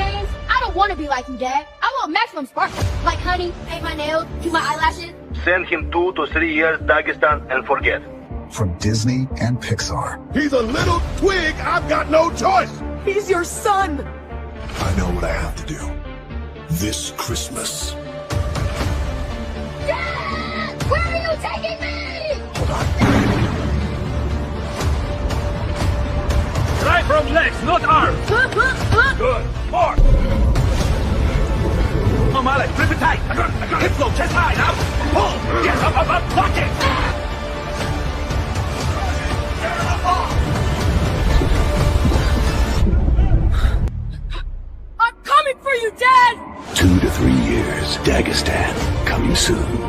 games? I don't want to be like you, Dad. I want maximum sparkle. Like honey, paint my nails, do my eyelashes. Send him 2 to 3 years Dagestan and forget. From Disney and Pixar. He's a little twig. I've got no choice. He's your son. I know what I have to do. This Christmas. Dad! Where are you taking me? Hold on. Try from legs, not arms. Good. More. Oh, Malik, grip it tight. Hip low, chest high. Now. Pull. Yes, up. Watch it. I'm coming for you, Dad! 2 to 3 years. Dagestan. Coming soon.